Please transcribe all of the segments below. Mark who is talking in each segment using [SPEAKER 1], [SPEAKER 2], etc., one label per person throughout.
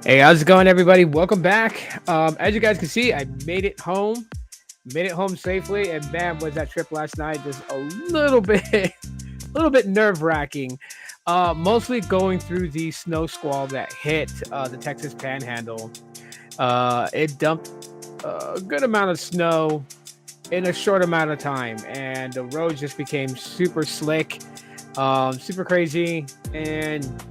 [SPEAKER 1] Hey, how's it going, everybody? Welcome back. As you guys can see, I made it home safely, and man, was that trip last night just a little bit, a little bit nerve-wracking. Mostly going through the snow squall that hit the Texas Panhandle. It dumped a good amount of snow in a short amount of time, and the roads just became super slick, super crazy, and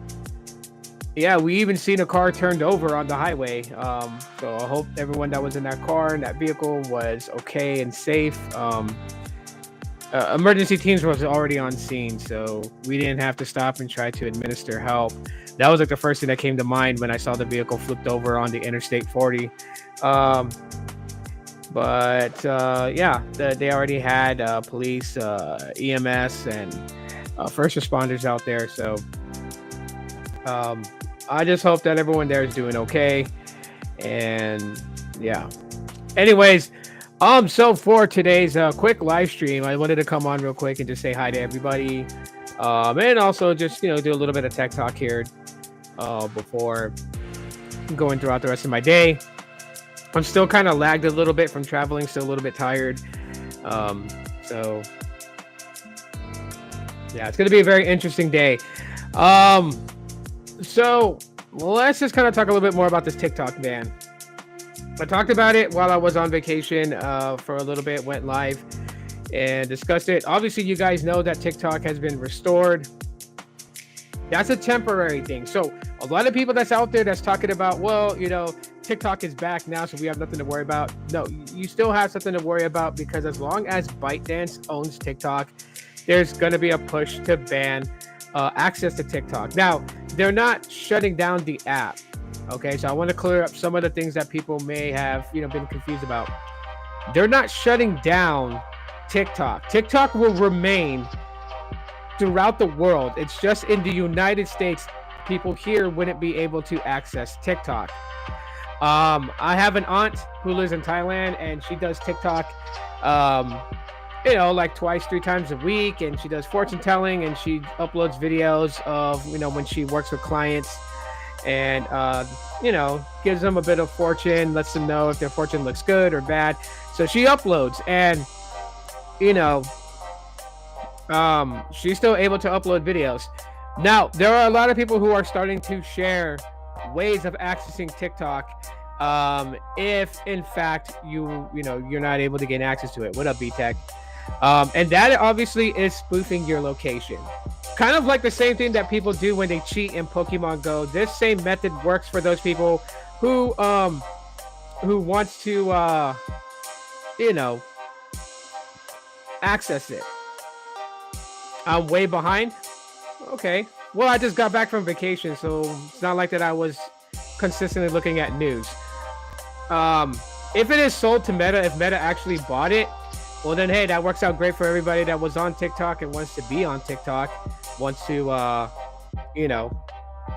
[SPEAKER 1] yeah, we even seen a car turned over on the highway. So I hope everyone that was in that car and that vehicle was okay and safe. Emergency teams was already on scene, so we didn't have to stop and try to administer help. That was like the first thing that came to mind when I saw the vehicle flipped over on the Interstate 40. Yeah, they already had police, EMS, and first responders out there. So I just hope that everyone there is doing okay. And yeah. Anyways, so for today's quick live stream, I wanted to come on real quick and just say hi to everybody. And also just, do a little bit of tech talk here before going throughout the rest of my day. I'm still kind of lagged a little bit from traveling, still a little bit tired. So yeah, it's going to be a very interesting day. So let's just kind of talk a little bit more about this TikTok ban. I talked about it while I was on vacation for a little bit, went live and discussed it. Obviously, you guys know that TikTok has been restored. That's a temporary thing. So a lot of people that's out there that's talking about, well, TikTok is back now, so we have nothing to worry about. No, you still have something to worry about, because as long as ByteDance owns TikTok, there's going to be a push to ban access to TikTok. Now, they're not shutting down the app. Okay, so I want to clear up some of the things that people may have, been confused about. They're not shutting down TikTok. TikTok will remain throughout the world. It's just in the United States, people here wouldn't be able to access TikTok. I have an aunt who lives in Thailand, and she does TikTok, like twice, 3 times a week, and she does fortune telling, and she uploads videos of, when she works with clients, and gives them a bit of fortune, lets them know if their fortune looks good or bad. So she uploads, and she's still able to upload videos. Now, there are a lot of people who are starting to share ways of accessing TikTok if in fact you're not able to gain access to it. What up, B-Tech? And that obviously is spoofing your location. Kind of like the same thing that people do when they cheat in Pokemon Go. This same method works for those people who wants to access it. I'm way behind. Okay. Well, I just got back from vacation, so it's not like that I was consistently looking at news. If it is sold to Meta, if Meta actually bought it, well then, hey, that works out great for everybody that was on TikTok and wants to be on TikTok, wants to,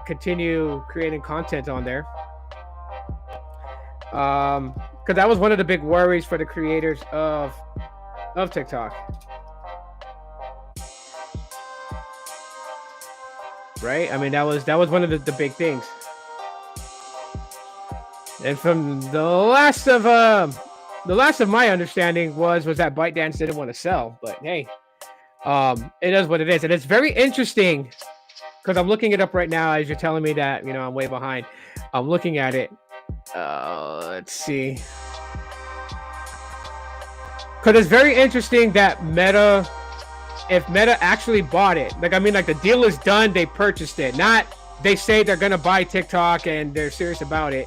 [SPEAKER 1] continue creating content on there. Because that was one of the big worries for the creators of TikTok. Right? I mean, that was one of the big things. And from the last of my understanding was that ByteDance didn't want to sell, but hey, it is what it is, and it's very interesting because I'm looking it up right now as you're telling me that I'm way behind. I'm looking at it. Let's see, because it's very interesting that if Meta actually bought it, like the deal is done, they purchased it, not they say they're gonna buy TikTok and they're serious about it.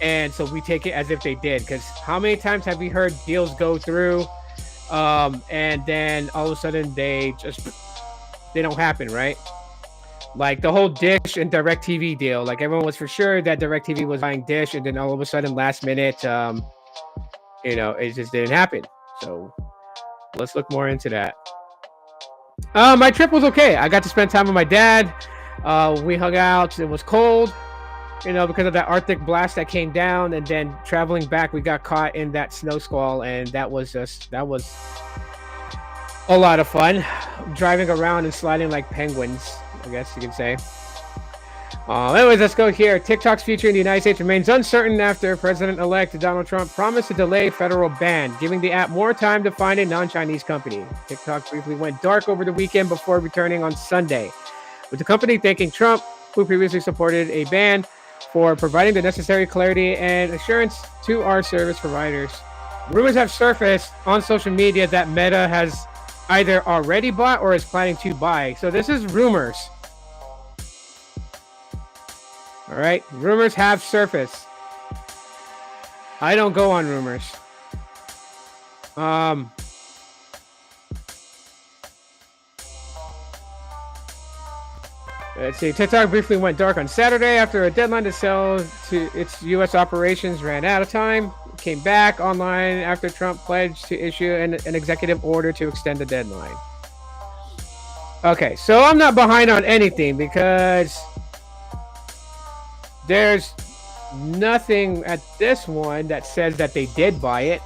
[SPEAKER 1] And so we take it as if they did, because how many times have we heard deals go through, and then all of a sudden they don't happen, right? Like the whole Dish and DirecTV deal. Like everyone was for sure that DirecTV was buying Dish, and then all of a sudden, last minute, it just didn't happen. So let's look more into that. My trip was okay. I got to spend time with my dad. We hung out. It was cold. Because of that Arctic blast that came down, and then traveling back, we got caught in that snow squall, and that was a lot of fun. Driving around and sliding like penguins, I guess you could say. Anyways, let's go here. TikTok's future in the United States remains uncertain after President-elect Donald Trump promised to delay federal ban, giving the app more time to find a non-Chinese company. TikTok briefly went dark over the weekend before returning on Sunday, with the company thanking Trump, who previously supported a ban, for providing the necessary clarity and assurance to our service providers. Rumors have surfaced on social media that Meta has either already bought or is planning to buy. So this is rumors. All right, rumors have surfaced. I don't go on rumors. Let's see. TikTok briefly went dark on Saturday after a deadline to sell to its U.S. operations ran out of time. It came back online after Trump pledged to issue an executive order to extend the deadline. Okay, so I'm not behind on anything because there's nothing at this one that says that they did buy it.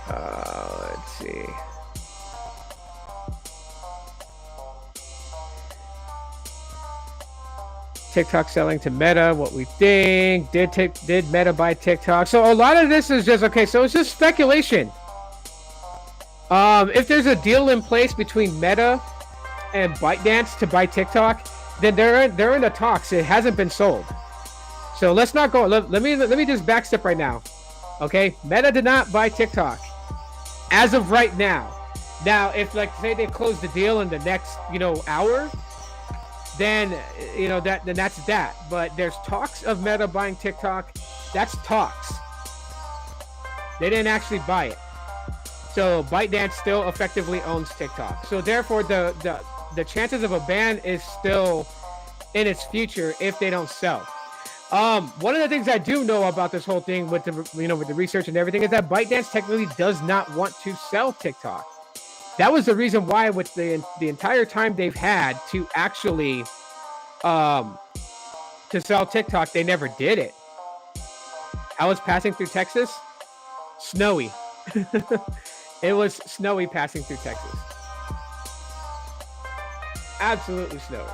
[SPEAKER 1] Let's see. TikTok selling to Meta, what we think. Did Meta buy TikTok? So a lot of this is just okay. So it's just speculation. If there's a deal in place between Meta and ByteDance to buy TikTok, then they're in the talks. It hasn't been sold. So let's not go. Let me just backstep right now. Okay, Meta did not buy TikTok as of right now. Now, if say they close the deal in the next hour, then that's that. But there's talks of Meta buying TikTok. That's talks. They didn't actually buy it. So ByteDance still effectively owns TikTok. So therefore, the chances of a ban is still in its future if they don't sell. One of the things I do know about this whole thing with the with the research and everything is that ByteDance technically does not want to sell TikTok. That was the reason why, with the entire time they've had to actually to sell TikTok, they never did it. I was passing through Texas, snowy. It was snowy passing through Texas. Absolutely snowy.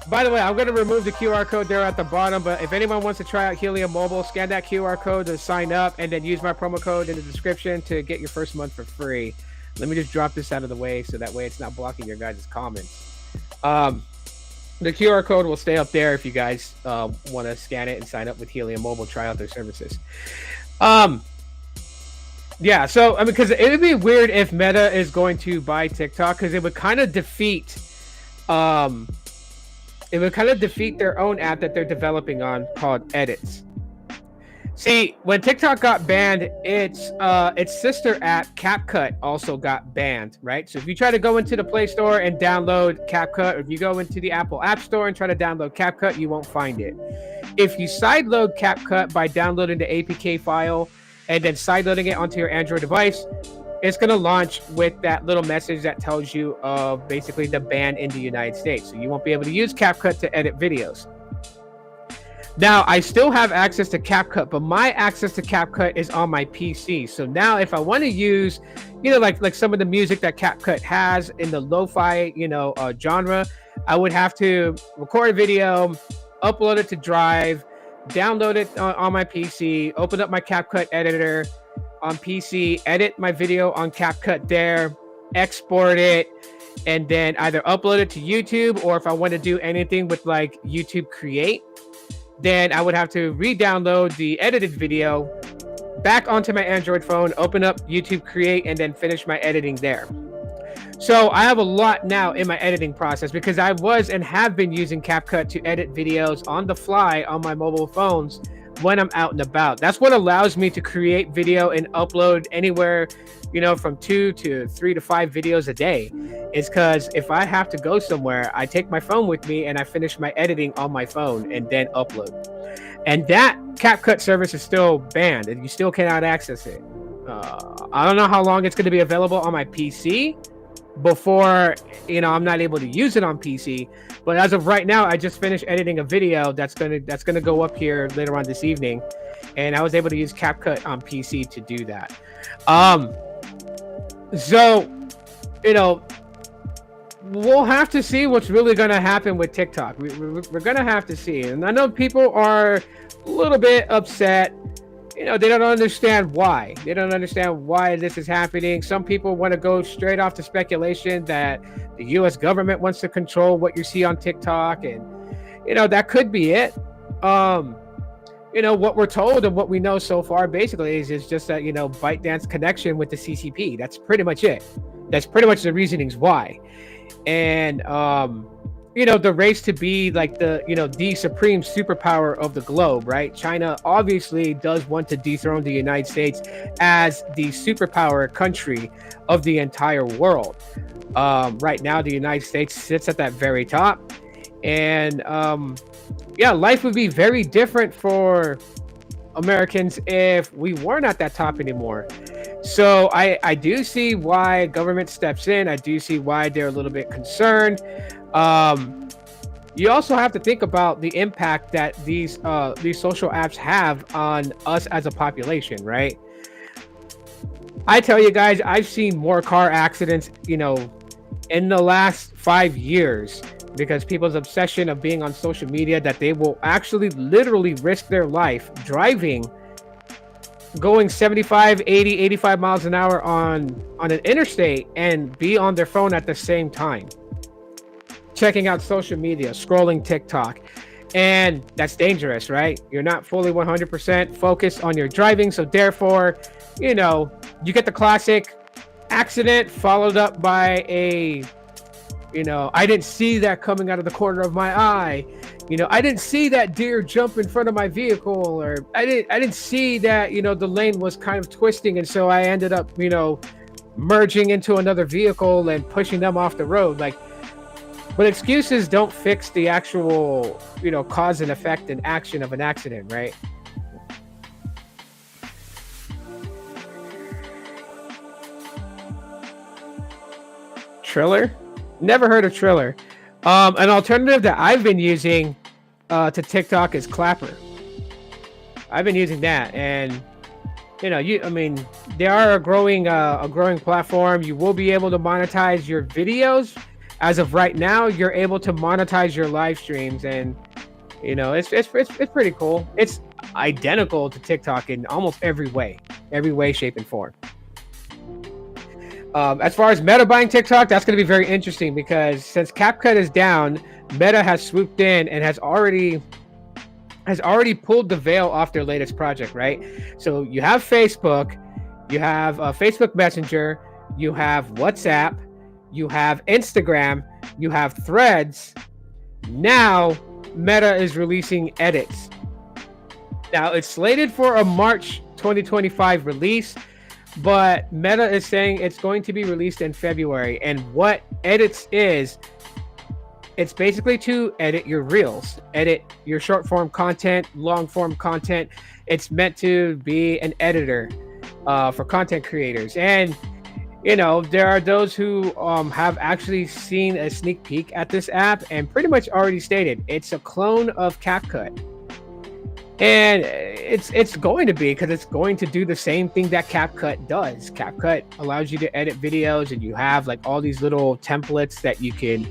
[SPEAKER 1] By the way, I'm going to remove the QR code there at the bottom, but if anyone wants to try out Helium Mobile, scan that QR code to sign up, and then use my promo code in the description to get your first month for free. Let me just drop this out of the way so that way it's not blocking your guys' comments. The QR code will stay up there if you guys want to scan it and sign up with Helium Mobile, try out their services. Yeah, so because it would be weird if Meta is going to buy TikTok, because it would kind of defeat their own app that they're developing on called Edits. See, when TikTok got banned, its sister app CapCut also got banned, right? So if you try to go into the Play Store and download CapCut, or if you go into the Apple App Store and try to download CapCut, you won't find it. If you sideload CapCut by downloading the APK file and then sideloading it onto your Android device, it's going to launch with that little message that tells you of basically the ban in the United States. So you won't be able to use CapCut to edit videos. Now, I still have access to CapCut, but my access to CapCut is on my PC. So now if I want to use, like some of the music that CapCut has in the lo-fi, genre, I would have to record a video, upload it to Drive, download it on my PC, open up my CapCut editor on PC, edit my video on CapCut there, export it, and then either upload it to YouTube, or if I want to do anything with like YouTube Create, then I would have to re-download the edited video back onto my Android phone, open up YouTube Create, and then finish my editing there. So I have a lot now in my editing process because I was and have been using CapCut to edit videos on the fly on my mobile phones when I'm out and about. That's what allows me to create video and upload anywhere, you know, from 2 to 3 to 5 videos a day. Is because if I have to go somewhere, I take my phone with me and I finish my editing on my phone and then upload. And that CapCut service is still banned and you still cannot access it. I don't know how long it's going to be available on my PC before, you know, I'm not able to use it on PC. But as of right now, I just finished editing a video that's gonna go up here later on this evening, and I was able to use CapCut on PC to do that. So, you know, we'll have to see what's really gonna happen with TikTok. We're gonna have to see, and I know people are a little bit upset. You know, they don't understand why. They don't understand why this is happening. Some people want to go straight off to speculation that the U.S. government wants to control what you see on TikTok. And, you know, that could be it. You know, what we're told and what we know so far basically is just that, you know, ByteDance connection with the CCP. That's pretty much it. That's pretty much the reasonings why. And, you know, the race to be like the, you know, the supreme superpower of the globe, right? China obviously does want to dethrone the United States as the superpower country of the entire world. Right now, the United States sits at that very top. And yeah, life would be very different for Americans if we weren't at that top anymore. So I do see why government steps in. I do see why they're a little bit concerned. You also have to think about the impact that these social apps have on us as a population, right? I tell you guys, I've seen more car accidents, you know, in the last 5 years because people's obsession of being on social media that they will actually literally risk their life driving, going 75, 80, 85 miles an hour on an interstate and be on their phone at the same time, checking out social media, scrolling TikTok. And that's dangerous, right? You're not fully 100% focused on your driving. So therefore, you know, you get the classic accident followed up by a, you know, I didn't see that coming out of the corner of my eye. You know, I didn't see that deer jump in front of my vehicle, or I didn't see that, you know, the lane was kind of twisting. And so I ended up, you know, merging into another vehicle and pushing them off the road. Like, but excuses don't fix the actual, you know, cause and effect and action of an accident, right? Triller? Never heard of Triller. An alternative that I've been using to TikTok is Clapper. I've been using that, and you know, I mean, they are a growing platform. You will be able to monetize your videos. As of right now, you're able to monetize your live streams, and you know, it's pretty cool. It's identical to TikTok in almost every way, shape, and form. As far as Meta buying TikTok, that's going to be very interesting because since CapCut is down, Meta has swooped in and has already pulled the veil off their latest project, right? So you have Facebook, you have Facebook Messenger, you have WhatsApp, you have Instagram, you have Threads. Now Meta is releasing edits. Now it's slated for a March 2025 release, but Meta is saying it's going to be released in February. And what edits is, it's basically to edit your reels, edit your short form content, long form content. It's meant to be an editor for content creators. And you know, there are those who have actually seen a sneak peek at this app and pretty much already stated it's a clone of CapCut. And it's going to be, because it's going to do the same thing that CapCut does. CapCut allows you to edit videos, and you have like all these little templates that you can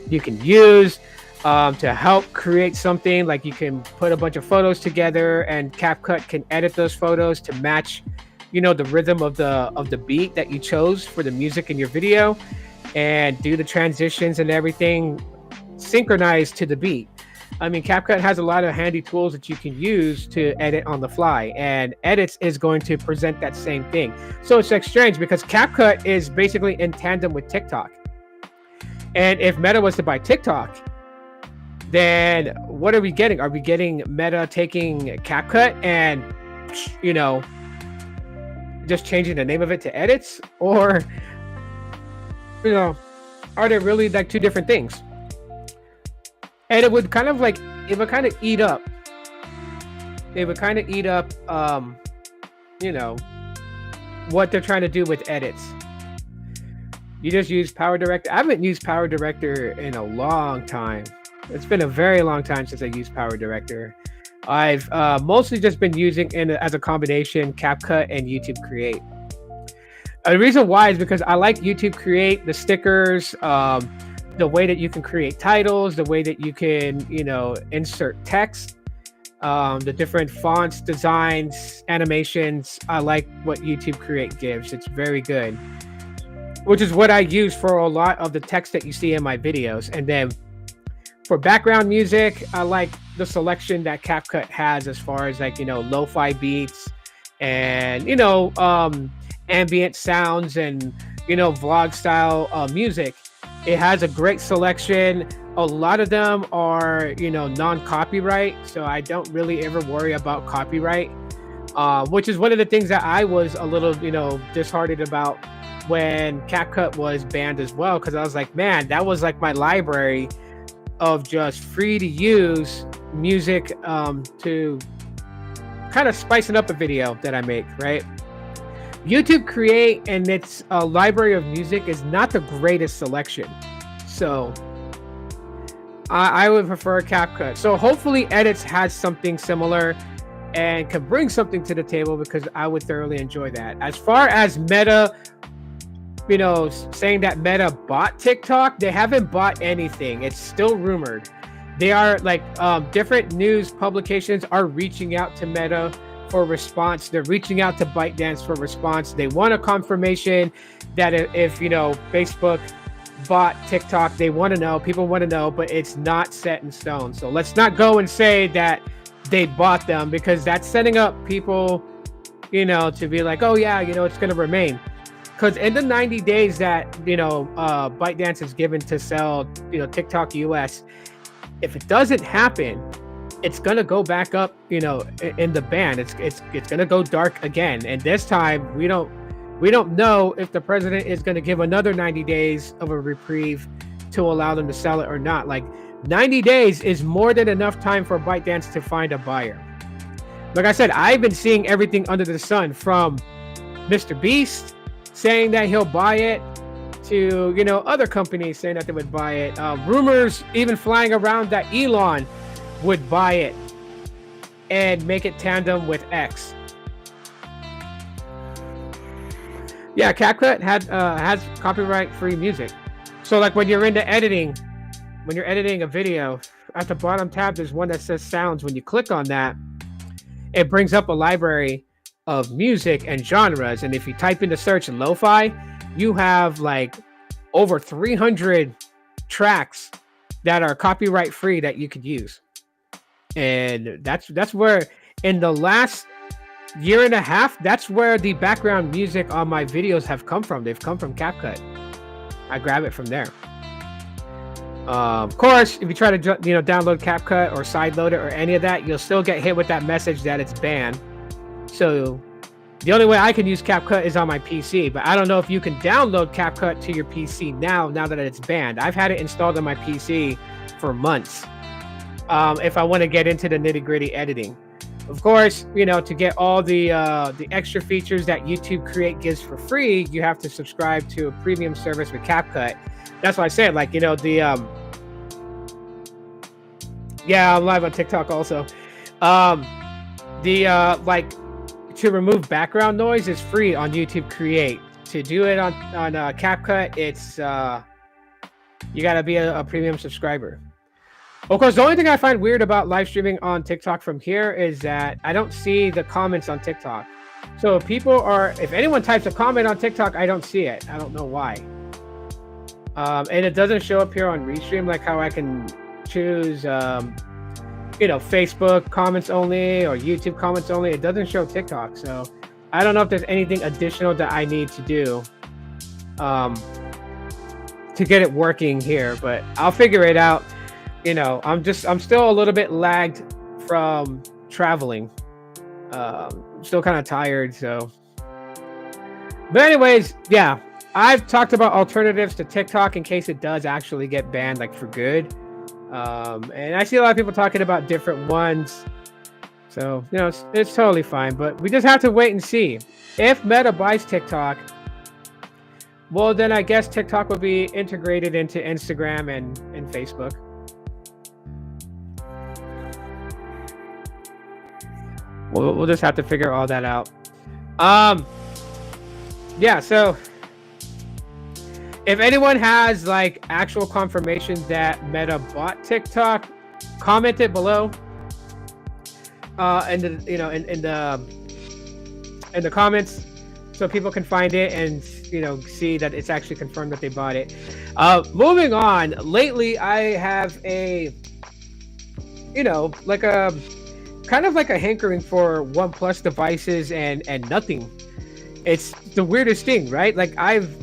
[SPEAKER 1] you can use to help create something. Like you can put a bunch of photos together, and CapCut can edit those photos to match, the rhythm of the beat that you chose for the music in your video, and do the transitions and everything synchronized to the beat. I mean, CapCut has a lot of handy tools that you can use to edit on the fly, and Edits is going to present that same thing. So it's like strange because CapCut is basically in tandem with TikTok. And if Meta was to buy TikTok, then what are we getting? Are we getting Meta taking CapCut and, just changing the name of it to Edits? Or, are they really like two different things? And it would kind of eat up. It would kind of eat up, what they're trying to do with Edits. You just use Power Director. I haven't used Power Director in a long time. It's been a very long time since I used Power Director. I've mostly just been using it as a combination CapCut and YouTube Create. The reason why is because I like YouTube Create, the stickers, the way that you can create titles, the way that you can, insert text, the different fonts, designs, animations. I like what YouTube Create gives. It's very good, which is what I use for a lot of the text that you see in my videos. And then for background music, I like the selection that CapCut has as far as lo-fi beats and, ambient sounds and, vlog style music. It has a great selection. A lot of them are, non-copyright. So I don't really ever worry about copyright, which is one of the things that I was a little, disheartened about when CapCut was banned as well. Because I was like, man, that was like my library of just free to use music to kind of spicing up a video that I make, right? YouTube Create and its library of music is not the greatest selection. So I would prefer CapCut. So hopefully Edits has something similar and can bring something to the table, because I would thoroughly enjoy that. As far as Meta, saying that Meta bought TikTok, they haven't bought anything. It's still rumored. They are different news publications are reaching out to Meta for response. They're reaching out to ByteDance for response. They want a confirmation that if Facebook bought TikTok, they want to know, people want to know, but it's not set in stone. So let's not go and say that they bought them, because that's setting up people, to be like, oh yeah, it's going to remain. Because in the 90 days that, ByteDance is given to sell, TikTok US, if it doesn't happen, it's going to go back up, in the ban. It's going to go dark again. And this time we don't know if the president is going to give another 90 days of a reprieve to allow them to sell it or not. Like 90 days is more than enough time for ByteDance to find a buyer. Like I said, I've been seeing everything under the sun, from Mr. Beast saying that he'll buy it to, other companies saying that they would buy it. Rumors even flying around that Elon would buy it and make it tandem with X. Yeah, CapCut has copyright-free music. So like when you're editing a video, at the bottom tab there's one that says sounds. When you click on that, it brings up a library of music and genres. And if you type in the search lo-fi, you have like over 300 tracks that are copyright free that you could use. And that's where, in the last year and a half, that's where the background music on my videos have come from. They've come from CapCut. I grab it from there. Of course, if you try to download CapCut or sideload it or any of that, you'll still get hit with that message that it's banned. So the only way I can use CapCut is on my PC, but I don't know if you can download CapCut to your PC now that it's banned. I've had it installed on my PC for months. If I want to get into the nitty-gritty editing. Of course, to get all the extra features that YouTube Create gives for free, you have to subscribe to a premium service with CapCut. That's why I said, yeah, I'm live on TikTok also. To remove background noise is free on YouTube Create. To do it on CapCut, it's You gotta be a premium subscriber. Of course, the only thing I find weird about live streaming on TikTok from here is that I don't see the comments on TikTok. So if anyone types a comment on TikTok, I don't see it. I don't know why. And it doesn't show up here on Restream, like how I can choose, Facebook comments only or YouTube comments only. It doesn't show TikTok. So I don't know if there's anything additional that I need to do to get it working here, but I'll figure it out. I'm still a little bit lagged from traveling. Still kind of tired, so. But anyways, yeah, I've talked about alternatives to TikTok in case it does actually get banned, like for good. And I see a lot of people talking about different ones. So, it's totally fine, but we just have to wait and see. If Meta buys TikTok, well, then I guess TikTok will be integrated into Instagram and Facebook. We'll just have to figure all that out. Yeah, so if anyone has like actual confirmation that Meta bought TikTok, comment it below. In the comments, so people can find it and see that it's actually confirmed that they bought it. Moving on, lately I have a kind of like a hankering for OnePlus devices and nothing. It's the weirdest thing, right? Like I've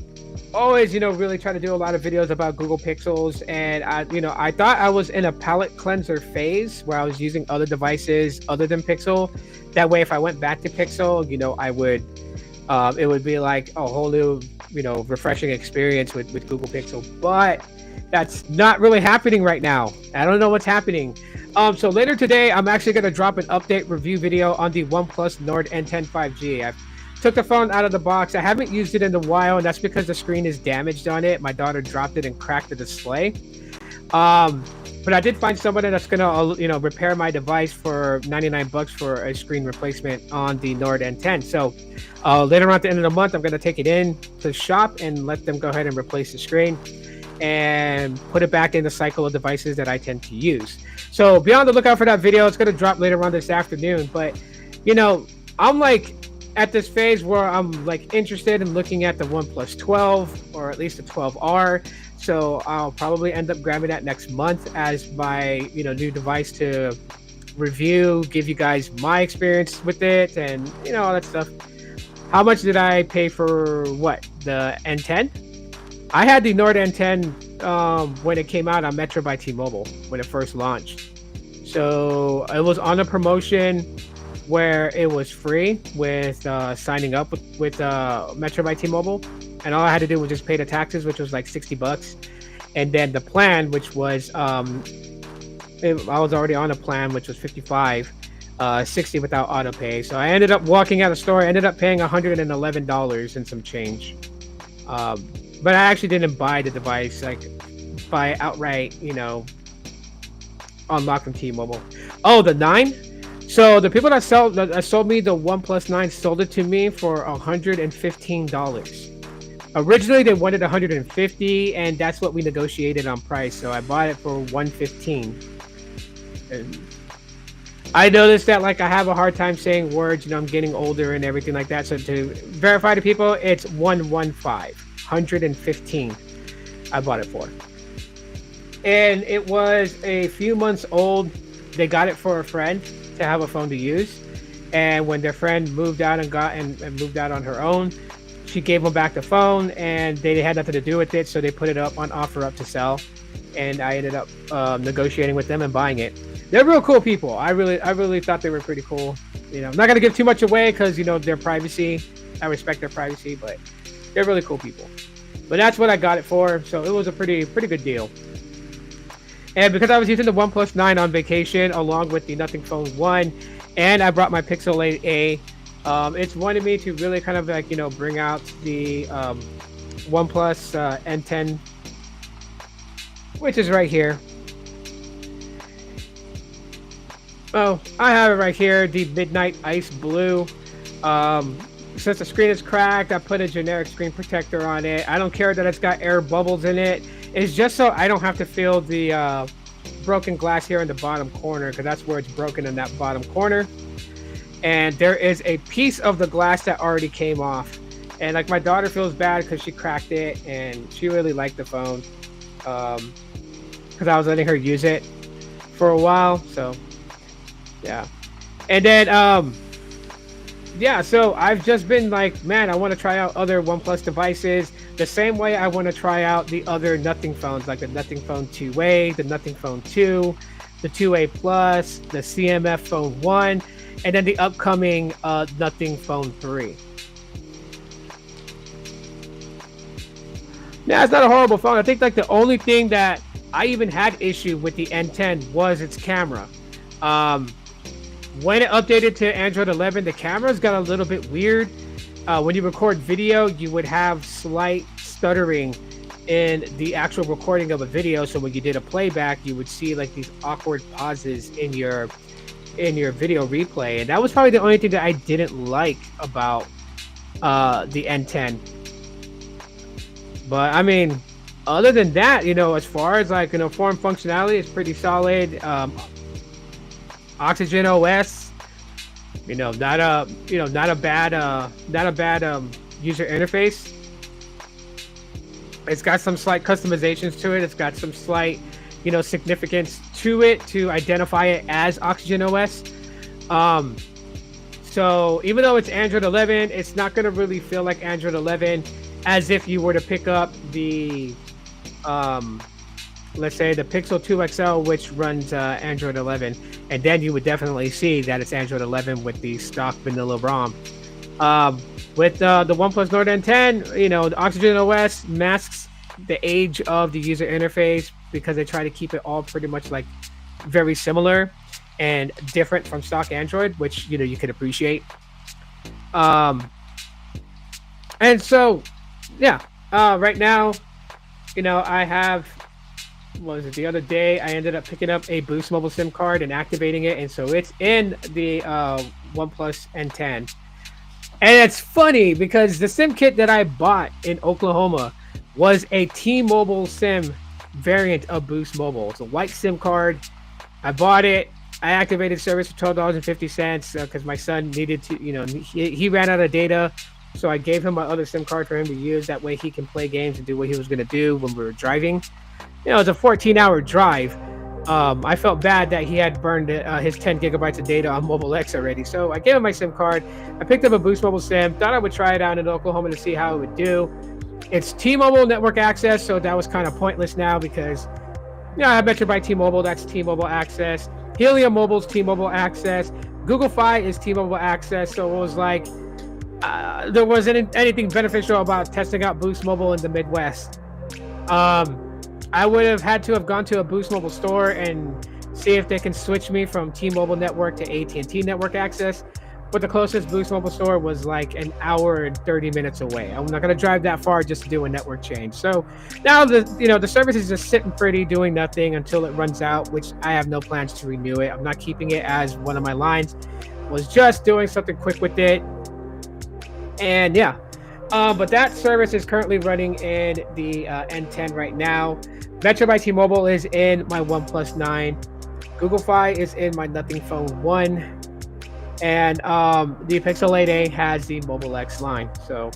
[SPEAKER 1] always really tried to do a lot of videos about Google Pixels, and I thought I was in a palette cleanser phase where I was using other devices other than Pixel. That way, if I went back to Pixel, I would it would be like a whole new refreshing experience with Google Pixel. But that's not really happening right now. I don't know what's happening. So later today, I'm actually going to drop an update review video on the OnePlus Nord N10 5G. I took the phone out of the box. I haven't used it in a while, and that's because the screen is damaged on it. My daughter dropped it and cracked the display. But I did find somebody that's going to repair my device for $99 for a screen replacement on the Nord N10. So later on at the end of the month, I'm going to take it in to the shop and let them go ahead and replace the screen and put it back in the cycle of devices that I tend to use. So be on the lookout for that video. It's going to drop later on this afternoon. But, I'm like at this phase where I'm like interested in looking at the OnePlus 12 or at least the 12R. So I'll probably end up grabbing that next month as my, new device to review, give you guys my experience with it and, all that stuff. How much did I pay for the N10? I had the Nord N10 when it came out on Metro by T-Mobile when it first launched. So it was on a promotion where it was free with signing up with Metro by T-Mobile, and all I had to do was just pay the taxes, which was like $60, and then the plan, which was I was already on a plan which was $55, $60 without auto pay. So I ended up walking out of the store, ended up paying $111 and some change. But I actually didn't buy the device, like buy outright, unlock from T-Mobile. Oh, the 9? So the people that sold me the OnePlus 9 sold it to me for $115. Originally, they wanted $150, and that's what we negotiated on price. So I bought it for $115. And I noticed that I have a hard time saying words. I'm getting older and everything like that. So to verify to people, it's 115 I bought it for. And it was a few months old. They got it for a friend to have a phone to use. And when their friend moved out and moved out on her own, she gave them back the phone, and they had nothing to do with it. So they put it up on offer up to sell. And I ended up negotiating with them and buying it. They're real cool people. I really thought they were pretty cool. I'm not going to give too much away because, their privacy. I respect their privacy, but they're really cool people. But that's what I got it for. So it was a pretty good deal. And because I was using the OnePlus 9 on vacation along with the Nothing Phone 1, and I brought my Pixel 8a, it's wanted me to really kind of bring out the OnePlus N10, which is right here. Oh, I have it right here, the Midnight Ice Blue. Since the screen is cracked, I put a generic screen protector on it. I don't care that it's got air bubbles in it. is just so I don't have to feel the broken glass here in the bottom corner, because that's where it's broken, in that bottom corner. And there is a piece of the glass that already came off. And like, my daughter feels bad because she cracked it, and she really liked the phone. Because I was letting her use it for a while. So yeah. And then yeah, so I've just been like, man, I want to try out other OnePlus devices the same way I want to try out the other Nothing phones, like the Nothing Phone 2A, the Nothing Phone 2, the 2A Plus, the CMF Phone 1, and then the upcoming Nothing Phone 3. Yeah, it's not a horrible phone. I think like the only thing that I even had issue with the N10 was its camera. When it updated to Android 11, the cameras got a little bit weird. When you record video, you would have slight stuttering in the actual recording of a video. So when you did a playback, you would see like these awkward pauses in your video replay. And that was probably the only thing that I didn't like about the N10. But I mean, other than that, you know, as far as like, you know, form functionality, it's pretty solid. Oxygen OS, you know, not a bad user interface. It's got some slight customizations to it. It's got some slight, you know, significance to it to identify it as Oxygen OS. So even though it's Android 11, it's not going to really feel like Android 11 as if you were to pick up the let's say the Pixel 2 XL, which runs Android 11, and then you would definitely see that it's Android 11 with the stock vanilla ROM. With the OnePlus Nord N10, you know, the Oxygen OS masks the age of the user interface because they try to keep it all pretty much like very similar and different from stock Android, which, you know, you could appreciate. And so, yeah, right now, you know, I have, what was it, the other day I ended up picking up a Boost Mobile SIM card and activating it, and so it's in the OnePlus N10. And it's funny because the SIM kit that I bought in Oklahoma was a T-Mobile SIM variant of Boost Mobile. It's a white SIM card. I bought it. I activated service for $12.50 because my son needed to, you know, he ran out of data. So I gave him my other SIM card for him to use. That way he can play games and do what he was going to do when we were driving. You know, it's a 14-hour drive. I felt bad that he had burned his 10 gigabytes of data on Mobile X already. So I gave him my SIM card. I picked up a Boost Mobile SIM. Thought I would try it out in Oklahoma to see how it would do. It's T-Mobile network access, so that was kind of pointless now because, you know, I bet you by T-Mobile, that's T-Mobile access. Helium Mobile's T-Mobile access. Google Fi is T-Mobile access. So it was like, there wasn't anything beneficial about testing out Boost Mobile in the Midwest. I would have had to have gone to a Boost Mobile store and see if they can switch me from T-Mobile network to AT&T network access. But the closest Boost Mobile store was like an hour and 30 minutes away. I'm not going to drive that far just to do a network change. So now the service is just sitting pretty, doing nothing until it runs out, which I have no plans to renew it. I'm not keeping it as one of my lines. Was just doing something quick with it. And yeah, but that service is currently running in the N10 right now. Metro by T-Mobile is in my OnePlus 9. Google Fi is in my Nothing Phone 1. And the Pixel 8a has the Mobile X line. So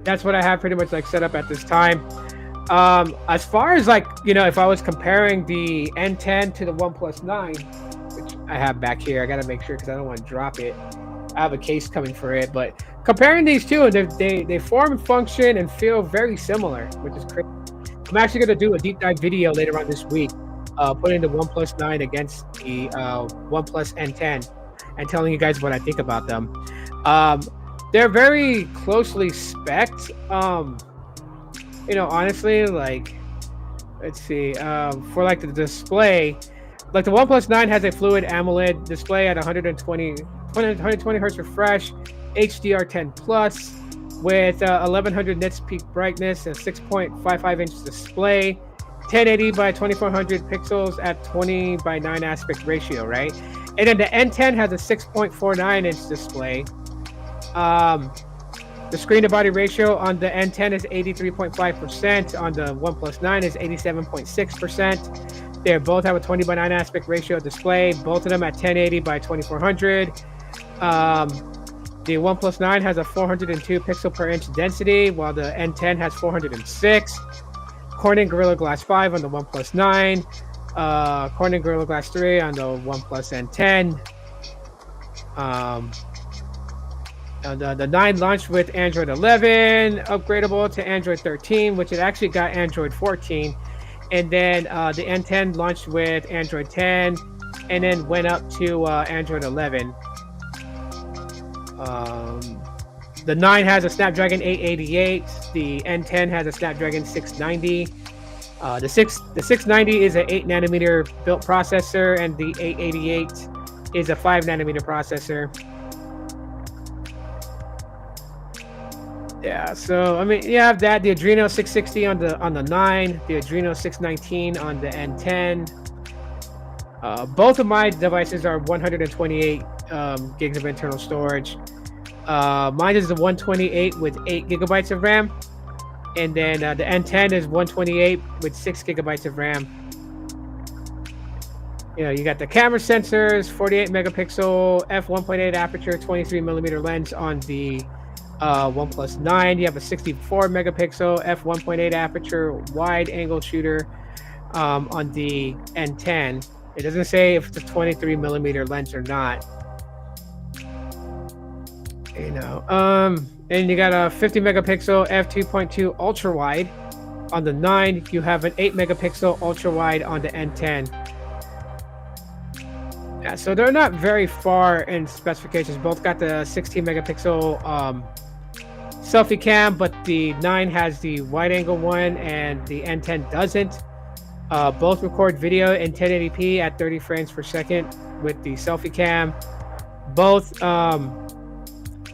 [SPEAKER 1] that's what I have pretty much like set up at this time. As far as like, you know, if I was comparing the N10 to the OnePlus 9, which I have back here, I got to make sure because I don't want to drop it. I have a case coming for it, but comparing these two, they form, function, and feel very similar, which is crazy. I'm actually going to do a deep dive video later on this week, putting the OnePlus 9 against the OnePlus N10 and telling you guys what I think about them. They're very closely spec'd. You know, honestly, like, let's see, for like the display, like the OnePlus 9 has a fluid AMOLED display at 120 hertz refresh, HDR10 plus with 1100 nits peak brightness and 6.55 inch display, 1080 by 2400 pixels at 20 by 9 aspect ratio, right? And then the N10 has a 6.49 inch display. The screen to body ratio on the N10 is 83.5%. On the OnePlus 9 is 87.6%. They both have a 20:9 aspect ratio display. Both of them at 1080 by 2400. The OnePlus 9 has a 402 pixel per inch density, while the N10 has 406. Corning Gorilla Glass 5 on the OnePlus 9. Corning Gorilla Glass 3 on the OnePlus N10. The 9 launched with Android 11, upgradable to Android 13, which it actually got Android 14. And then the N10 launched with Android 10, and then went up to Android 11. The 9 has a Snapdragon 888. The N10 has a Snapdragon 690. The 690 is an 8nm built processor, and the 888 is a 5nm processor. Yeah, so I mean, you have that, the Adreno 660 on the 9, the Adreno 619 on the N10. Both of my devices are 128 gigs of internal storage. Mine is the 128 with 8 gigabytes of RAM, and then the N10 is 128 with 6 gigabytes of RAM. You know, you got the camera sensors, 48 megapixel f1.8 aperture, 23 millimeter lens on the OnePlus 9. You have a 64 megapixel f1.8 aperture wide angle shooter on the N10. It doesn't say if it's a 23 millimeter lens or not. You know, and you got a 50 megapixel f2.2 ultra wide on the 9. You have an 8 megapixel ultra wide on the N10. Yeah, so they're not very far in specifications. Both got the 16 megapixel selfie cam, but the 9 has the wide angle one and the N10 doesn't. Both record video in 1080p at 30 frames per second with the selfie cam. Both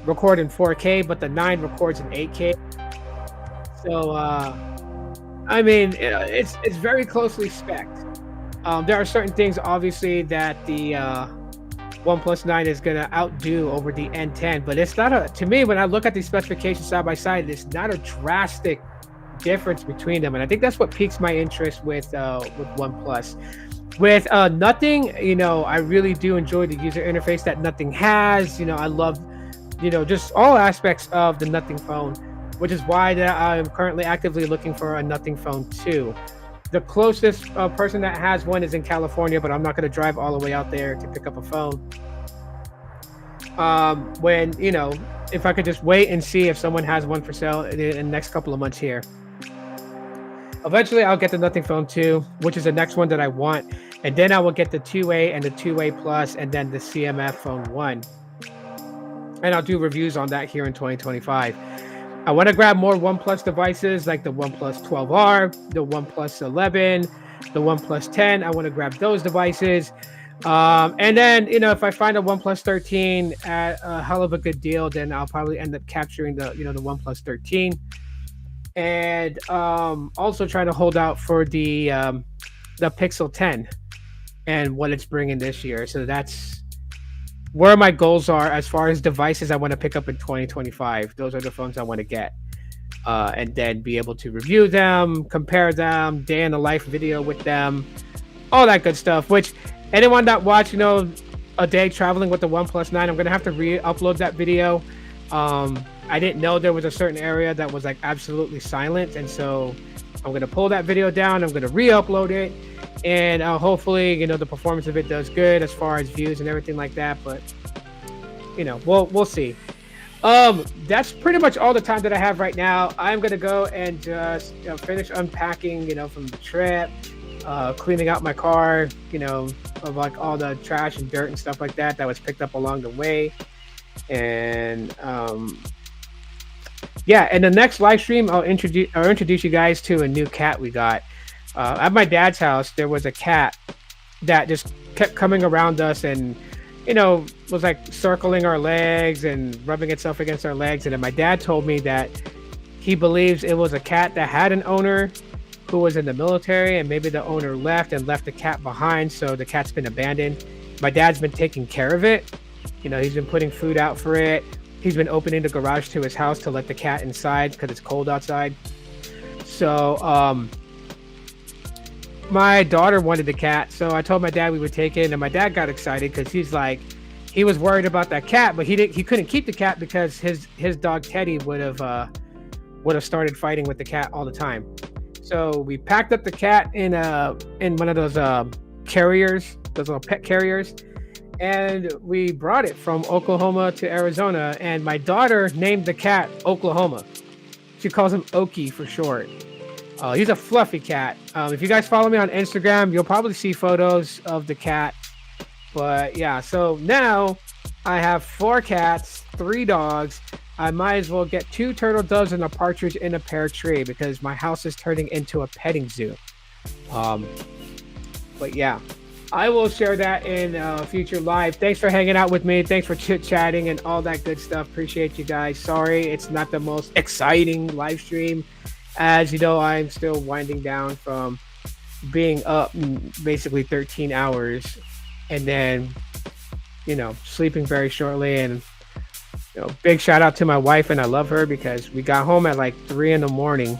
[SPEAKER 1] record in 4K, but the 9 records in 8K. So I mean, it's very closely spec'd. There are certain things obviously that the OnePlus 9 is gonna outdo over the N10, but it's not to me, when I look at these specifications side by side, it's not a drastic difference between them, and I think that's what piques my interest with OnePlus. With Nothing, you know, I really do enjoy the user interface that Nothing has. You know, I love, you know, just all aspects of the Nothing phone, which is why that I'm currently actively looking for a Nothing phone 2. The closest person that has one is in California, but I'm not going to drive all the way out there to pick up a phone. When, you know, if I could just wait and see if someone has one for sale in the next couple of months here. Eventually, I'll get the Nothing phone 2, which is the next one that I want. And then I will get the 2A and the 2A Plus, and then the CMF phone 1. And I'll do reviews on that here in 2025. I want to grab more OnePlus devices like the OnePlus 12R, the OnePlus 11, the OnePlus 10. I want to grab those devices. And then, you know, if I find a OnePlus 13 at a hell of a good deal, then I'll probably end up capturing the, you know, the OnePlus 13. And also trying to hold out for the Pixel 10 and what it's bringing this year. So that's where my goals are as far as devices I want to pick up in 2025. Those are the phones I want to get, and then be able to review them, compare them, day in the life video with them, all that good stuff. Which anyone that watched, you know, a day traveling with the OnePlus 9, I'm gonna have to re-upload that video. I didn't know there was a certain area that was like absolutely silent, and so I'm gonna pull that video down. I'm gonna re-upload it, and hopefully, you know, the performance of it does good as far as views and everything like that. But you know, we'll see. That's pretty much all the time that I have right now. I'm gonna go and just, you know, finish unpacking, you know, from the trip, cleaning out my car, you know, of like all the trash and dirt and stuff like that was picked up along the way. And yeah, and the next live stream, I'll introduce you guys to a new cat we got. At my dad's house, there was a cat that just kept coming around us and, you know, was like circling our legs and rubbing itself against our legs. And then my dad told me that he believes it was a cat that had an owner who was in the military, and maybe the owner left and left the cat behind, so the cat's been abandoned. My dad's been taking care of it. You know, he's been putting food out for it, he's been opening the garage to his house to let the cat inside because it's cold outside. So my daughter wanted the cat, so I told my dad we would take it, and my dad got excited because he's like, he was worried about that cat, but he couldn't keep the cat because his dog Teddy would have started fighting with the cat all the time. So we packed up the cat in one of those carriers, those little pet carriers, and we brought it from Oklahoma to Arizona. And my daughter named the cat Oklahoma. She calls him Okie for short. He's a fluffy cat. If you guys follow me on Instagram, you'll probably see photos of the cat. But yeah, so now I have 4 cats, 3 dogs. I might as well get 2 turtle doves and a partridge in a pear tree because my house is turning into a petting zoo. But yeah, I will share that in future live. Thanks for hanging out with me. Thanks for chit-chatting and all that good stuff. Appreciate you guys. Sorry, it's not the most exciting live stream. As you know, I'm still winding down from being up basically 13 hours and then, sleeping very shortly. And, big shout out to my wife, and I love her because we got home at like 3 in the morning.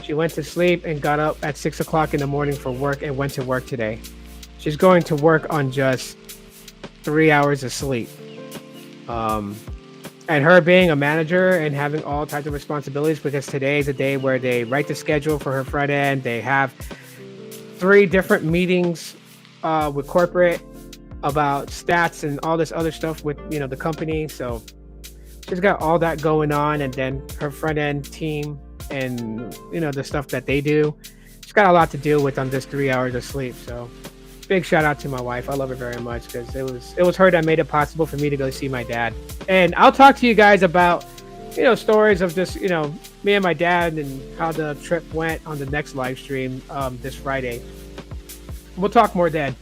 [SPEAKER 1] She went to sleep and got up at 6 o'clock in the morning for work and went to work today. She's going to work on just 3 hours of sleep. And her being a manager and having all types of responsibilities, because today is a day where they write the schedule for her front end. They have 3 different meetings with corporate about stats and all this other stuff with, the company. So she's got all that going on. And then her front end team and, the stuff that they do. She's got a lot to deal with on just 3 hours of sleep. So big shout out to my wife. I love her very much because it was her that made it possible for me to go see my dad. And I'll talk to you guys about, stories of just, me and my dad and how the trip went on the next live stream this Friday. We'll talk more then.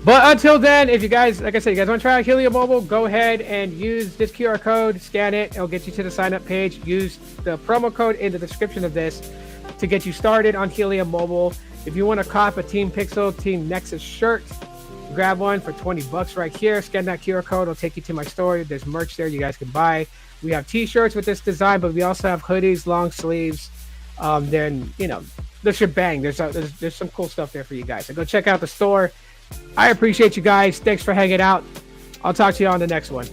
[SPEAKER 1] But until then, if you guys, like I said, you guys want to try out Helium Mobile, go ahead and use this QR code, scan it. It'll get you to the sign up page. Use the promo code in the description of this to get you started on Helium Mobile. If you want to cop a Team Pixel, Team Nexus shirt, grab one for $20 right here. Scan that QR code. It'll take you to my store. There's merch there you guys can buy. We have t-shirts with this design, but we also have hoodies, long sleeves. Then, the shebang. There's some cool stuff there for you guys. So go check out the store. I appreciate you guys. Thanks for hanging out. I'll talk to you on the next one.